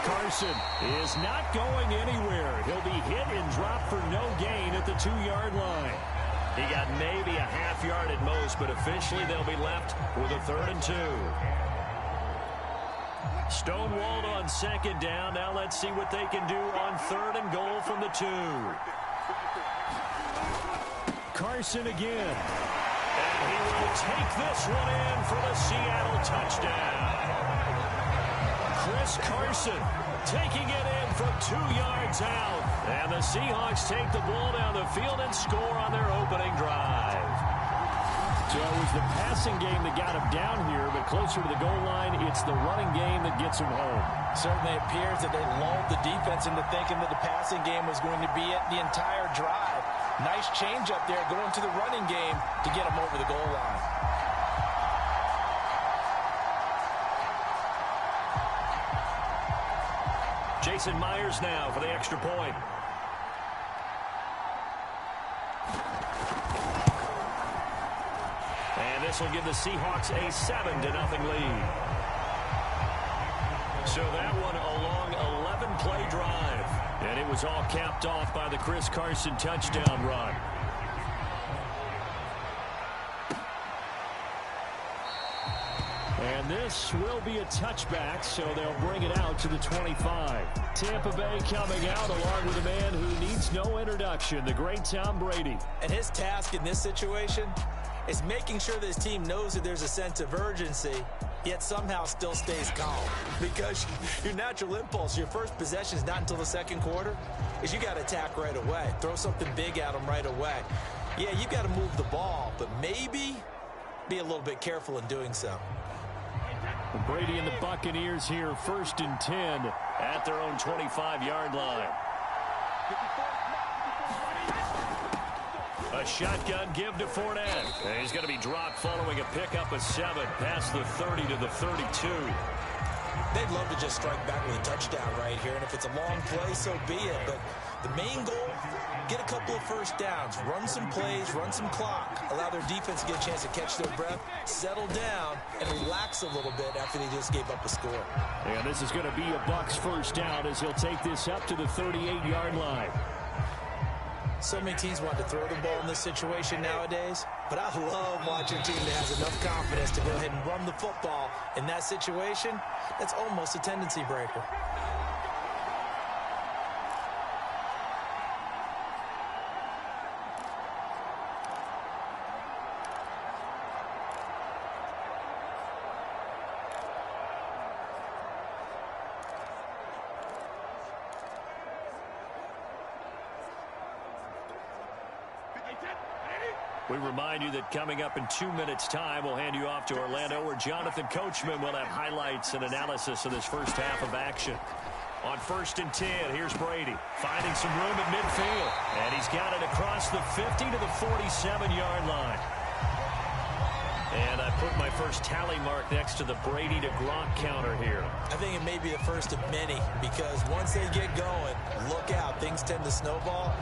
C: Carson is not going anywhere. He'll be hit and dropped for no gain at the 2-yard line. He got maybe a half yard at most, but officially they'll be left with a 3rd and 2. Stonewalled on 2nd down. Now let's see what they can do on 3rd and goal from the 2. Carson again. And he will take this one in for the Seattle touchdown. Chris Carson taking it in from 2 yards out. And the Seahawks take the ball down the field and score on their opening drive. So it was the passing game that got him down here, but closer to the goal line, it's the running game that gets him home.
A: Certainly appears that they lulled the defense into thinking that the passing game was going to be it the entire drive. Nice change up there going to the running game to get him over the goal line.
C: Jason Myers now for the extra point. And this will give the Seahawks a 7-0 lead. So that one a long 11-play drive. And it was all capped off by the Chris Carson touchdown run. And this will be a touchback, so they'll bring it out to the 25. Tampa Bay coming out along with a man who needs no introduction, the great Tom Brady.
A: And his task in this situation is making sure that his team knows that there's a sense of urgency, yet somehow still stays calm. Because your natural impulse, your first possession is not until the 2nd quarter, is you got to attack right away. Throw something big at them right away. Yeah, you got to move the ball, but maybe be a little bit careful in doing so.
C: Brady and the Buccaneers here, 1st and 10 at their own 25-yard line. A shotgun give to Fournette. And he's going to be dropped following a pickup of 7 past the 30 to the 32.
A: They'd love to just strike back with a touchdown right here, and if it's a long play, so be it. But the main goal, get a couple of first downs, run some plays, run some clock, allow their defense to get a chance to catch their breath, settle down, and relax a little bit after they just gave up a score.
C: And this is going to be a Bucs first down as he'll take this up to the 38-yard line.
A: So many teams want to throw the ball in this situation nowadays, but I love watching a team that has enough confidence to go ahead and run the football in that situation. That's almost a tendency breaker.
B: We remind you that coming up in 2 minutes' time, we'll hand you off to Orlando, where Jonathan Coachman will have highlights and analysis of this first half of action. On 1st and 10, here's Brady, finding some room at midfield. And he's got it across the 50 to the 47-yard line. And I put my first tally mark next to the Brady to Gronk counter here.
A: I think it may be the first of many, because once they get going, look out, things tend to snowball.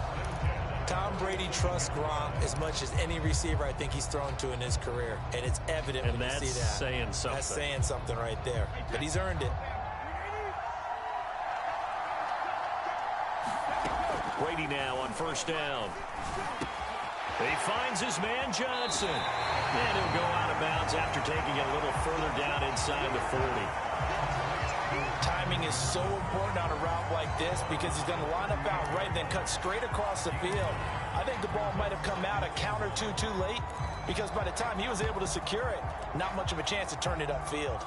A: Tom Brady trusts Gronk as much as any receiver I think he's thrown to in his career, and it's evident when you see that.
B: And that's saying something.
A: That's saying something right there, but he's earned it.
B: Brady now on 1st down. He finds his man Johnson, and he'll go out of bounds after taking it a little further down inside the 40.
A: Timing is so important on a route like this, because he's going to line up out right and then cut straight across the field. I think the ball might have come out a count or two too late, because by the time he was able to secure it, not much of a chance to turn it upfield.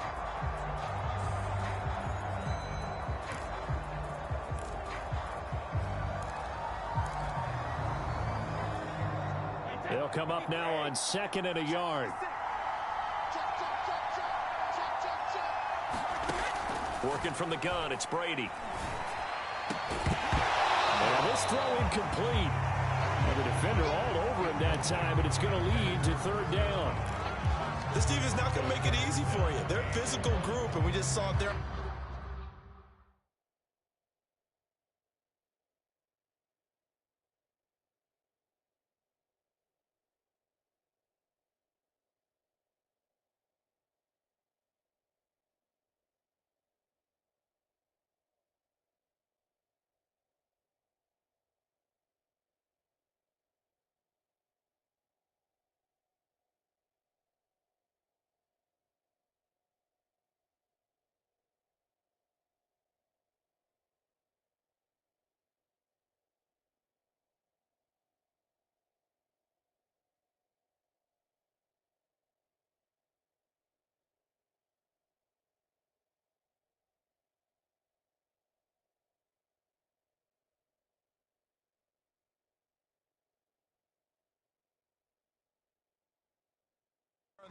B: They'll come up now on 2nd and a yard. Working from the gun, it's Brady. And this throw incomplete. And the defender all over him that time, but it's going to lead to 3rd down.
A: This defense is not going to make it easy for you. They're a physical group, and we just saw it there.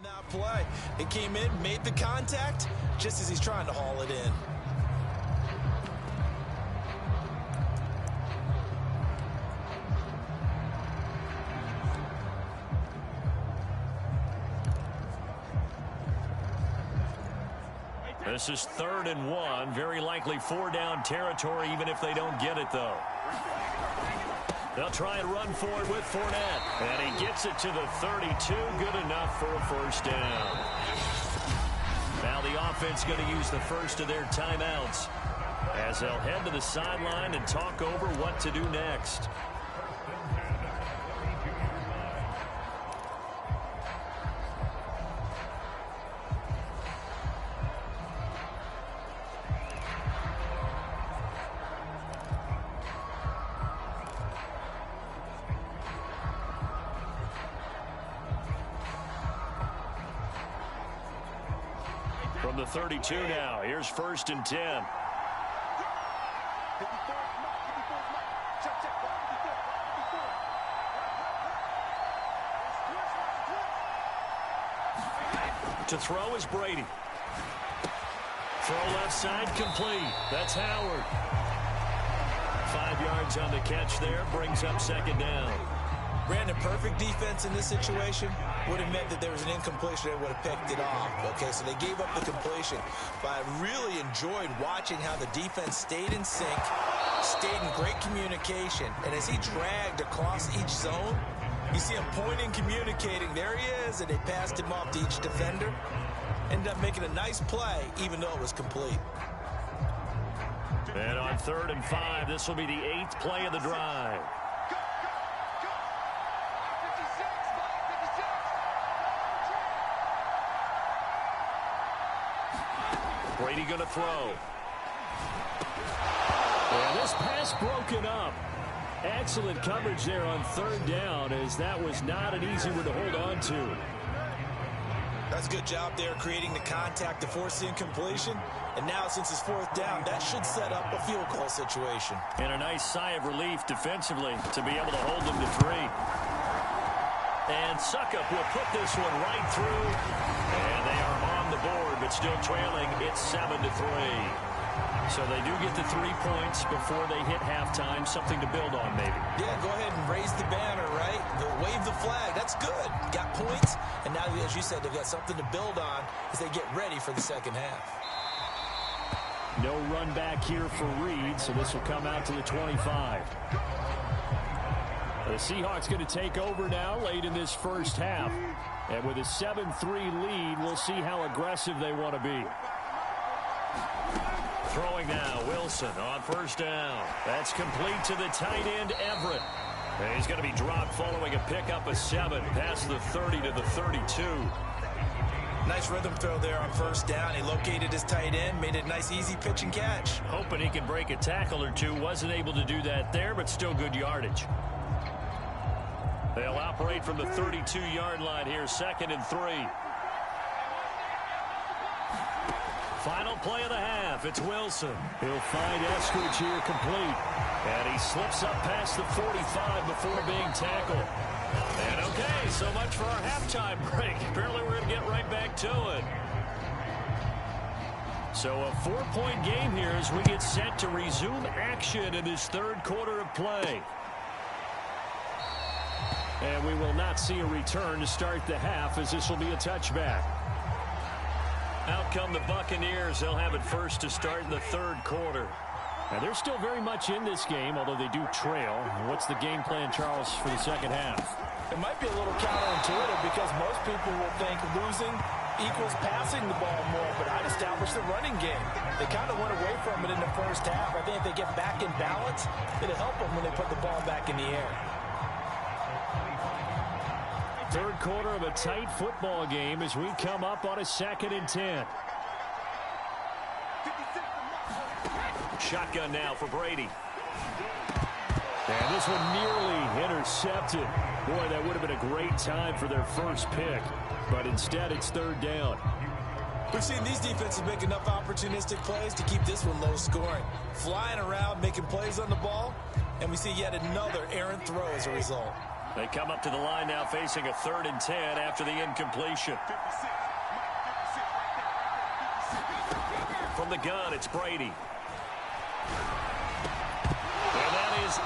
A: That play, it came in, made the contact just as he's trying to haul it in.
B: This is 3rd and 1, very likely 4-down territory, even if they don't get it, though. They'll try and run for it with Fournette. And he gets it to the 32. Good enough for a 1st down. Now the offense going to use the first of their timeouts, as they'll head to the sideline and talk over what to do next. From the 32 now, here's 1st and 10. To throw is Brady. Throw left side complete. That's Howard. 5 yards on the catch there, brings up 2nd down.
A: Brandon, perfect defense in this situation would have meant that there was an incompletion. They would have picked it off. Okay, so they gave up the completion. But I really enjoyed watching how the defense stayed in sync, stayed in great communication. And as he dragged across each zone, you see him pointing, communicating. There he is, and they passed him off to each defender. Ended up making a nice play, even though it was complete.
B: And on 3rd and 5, this will be the 8th play of the drive.
C: Brady going to throw. And this pass broken up. Excellent coverage there on third down, as that was not an easy one to hold on to.
A: That's a good job there creating the contact to force the incompletion. And now, since it's fourth down, that should set up a field goal situation.
C: And a nice sigh of relief defensively to be able to hold them to 3. And Suckup will put this one right through. And they are on the board, but still trailing. It's 7-3. So they do get the 3 points before they hit halftime. Something to build on, maybe.
A: Yeah, go ahead and raise the banner, right? Wave the flag. That's good. Got points. And now, as you said, they've got something to build on as they get ready for the second half.
C: No run back here for Reed, so this will come out to the 25. The Seahawks going to take over now late in this first half. And with a 7-3 lead, we'll see how aggressive they want to be. Throwing now, Wilson on first down. That's complete to the tight end, Everett. And he's going to be dropped following a pickup of 7 past the 30 to the 32.
A: Nice rhythm throw there on first down. He located his tight end, made it a nice, easy pitch and catch.
C: Hoping he can break a tackle or two. Wasn't able to do that there, but still good yardage. They'll operate from the 32-yard line here, 2nd and 3. Final play of the half. It's Wilson. He'll find Eskridge here complete. And he slips up past the 45 before being tackled. And okay, so much for our halftime break. Apparently we're going to get right back to it. So a 4-point game here as we get set to resume action in this third quarter of play. And we will not see a return to start the half, as this will be a touchback. Out come the Buccaneers. They'll have it first to start in the third quarter. Now, they're still very much in this game, although they do trail. What's the game plan, Charles, for the second half?
A: It might be a little counterintuitive because most people will think losing equals passing the ball more, but I'd establish the running game. They kind of went away from it in the first half. I think if they get back in balance, it'll help them when they put the ball back in the air.
C: Third quarter of a tight football game as we come up on a 2nd and 10. Shotgun now for Brady. And this one nearly intercepted. Boy, that would have been a great time for their first pick. But instead, it's third down.
A: We've seen these defenses make enough opportunistic plays to keep this one low scoring. Flying around, making plays on the ball, and we see yet another errant throw as a result.
C: They come up to the line now facing a 3rd and 10 after the incompletion. From the gun, it's Brady. And that is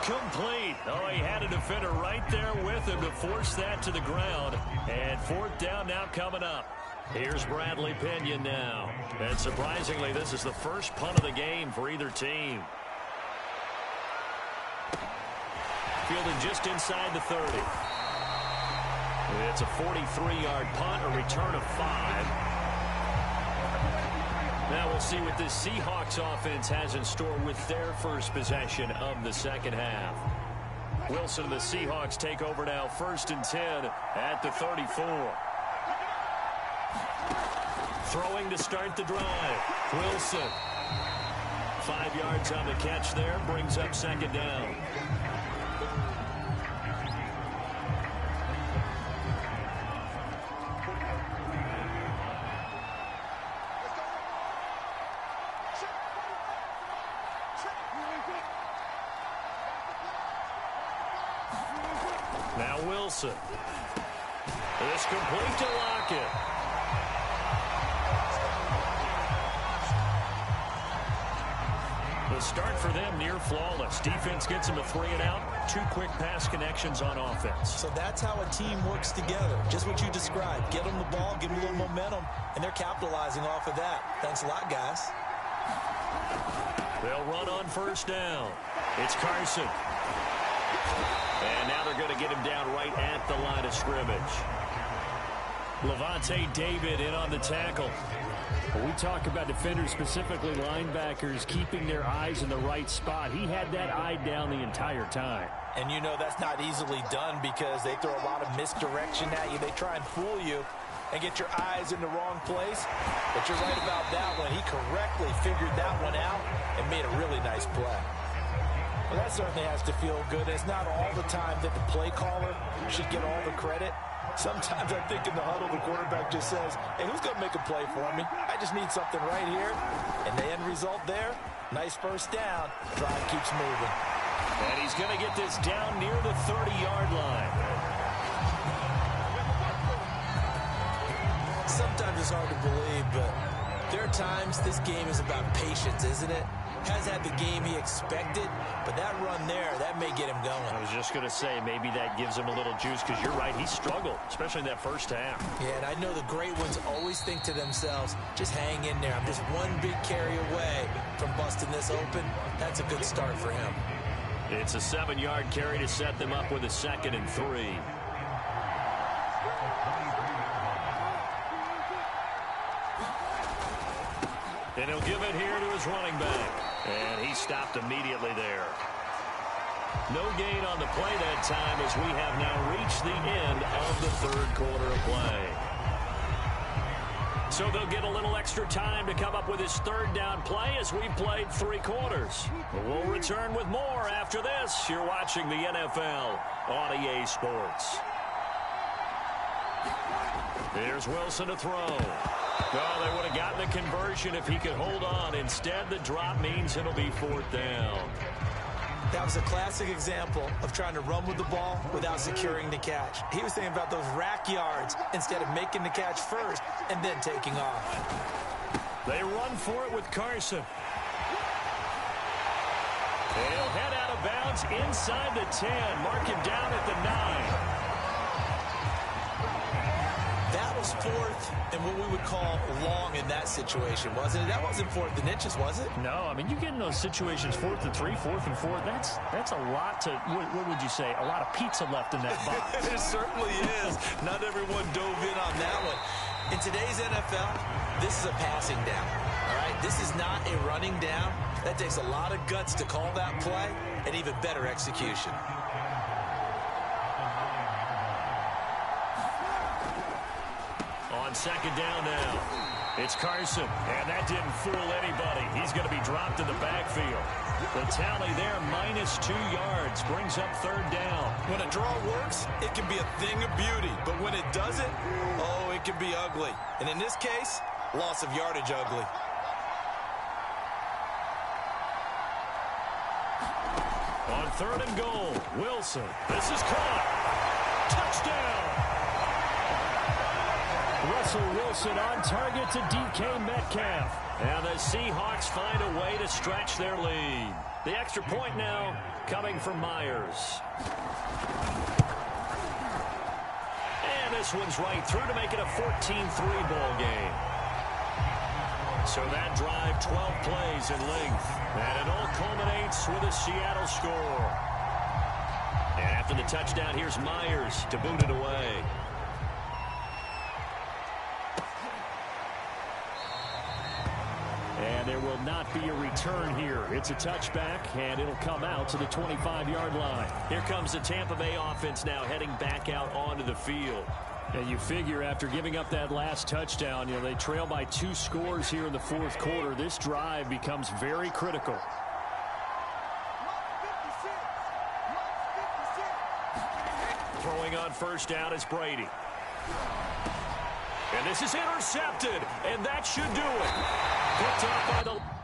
C: incomplete. Oh, he had a defender right there with him to force that to the ground. And 4th down now coming up. Here's Bradley Pinion now. And surprisingly, this is the first punt of the game for either team. Fielded just inside the 30. It's a 43-yard punt, a return of 5. Now we'll see what this Seahawks offense has in store with their first possession of the second half. Wilson and the Seahawks take over now, 1st and 10 at the 34. Throwing to start the drive. Wilson. 5 yards on the catch there, brings up 2nd down. Now Wilson. This complete to Lockett. The start for them near flawless. Defense gets them a 3 and out. 2 quick pass connections on offense.
A: So that's how a team works together. Just what you described. Get them the ball, give them a little momentum, and they're capitalizing off of that. Thanks a lot, guys.
C: They'll run on 1st down. It's Carson. And now they're going to get him down right at the line of scrimmage. Levante David in on the tackle. When we talk about defenders, specifically linebackers, keeping their eyes in the right spot, he had that eye down the entire time.
A: And you know that's not easily done because they throw a lot of misdirection at you. They try and fool you. and get your eyes in the wrong place. But you're right about that one. He correctly figured that one out and made a really nice play. Well, that certainly has to feel good. It's not all the time that the play caller should get all the credit. Sometimes I think in the huddle, the quarterback just says, hey, who's going to make a play for me? I just need something right here. And the end result there, nice first down. Drive keeps moving.
B: And he's going to get this down near the 30-yard line.
A: Sometimes it's hard to believe, but there are times this game is about patience, isn't it? Has had the game he expected, but that run there, that may get him going.
B: I was just going to say, maybe that gives him a little juice, because you're right, he struggled, especially in that first half. Yeah,
A: and I know the great ones always think to themselves, just hang in there. I'm just one big carry away from busting this open. That's a good start for him.
B: It's a 7-yard carry to set them up with a 2nd and 3. And he'll give it here to his running back. And he stopped immediately there. No gain on the play that time as we have now reached the end of the 3rd quarter of play. So they'll get a little extra time to come up with his 3rd down play as we've played 3 quarters. We'll return with more after this. You're watching the NFL on EA Sports. Here's Wilson to throw. Oh, they would have gotten the conversion if he could hold on. Instead, the drop means it'll be 4th down.
A: That was a classic example of trying to run with the ball without securing the catch. He was thinking about those rack yards instead of making the catch first and then taking off.
B: They run for it with Carson. He'll head out of bounds inside the 10. Mark him down at the 9.
A: That was 4th and what we would call long in that situation, wasn't it? That wasn't 4th and inches, was it?
B: No, I mean, you get in those situations 4th and 3, 4th and 4. That's a lot to, what would you say, a lot of pizza left in that box.
A: It certainly is. Not everyone dove in on that one. In today's NFL, this is a passing down, all right? This is not a running down. That takes a lot of guts to call that play and even better execution.
B: On 2nd down now, it's Carson, and that didn't fool anybody. He's going to be dropped in the backfield. The tally there, -2 yards, brings up 3rd down.
A: When a draw works, it can be a thing of beauty, but when it doesn't, oh, it can be ugly. And in this case, loss of yardage ugly.
B: On 3rd and goal, Wilson. This is caught. Touchdown! Russell Wilson on target to DK Metcalf. And the Seahawks find a way to stretch their lead. The extra point now coming from Myers. And this one's right through to make it a 14-3 ball game. So that drive, 12 plays in length. And it all culminates with a Seattle score. And after the touchdown, here's Myers to boot it away. And there will not be a return here. It's a touchback, and it'll come out to the 25-yard line. Here comes the Tampa Bay offense now heading back out onto the field. And you figure after giving up that last touchdown, you know, they trail by 2 scores here in the 4th quarter. This drive becomes very critical. Throwing on 1st down is Brady. And this is intercepted, and that should do it. Picked up by the...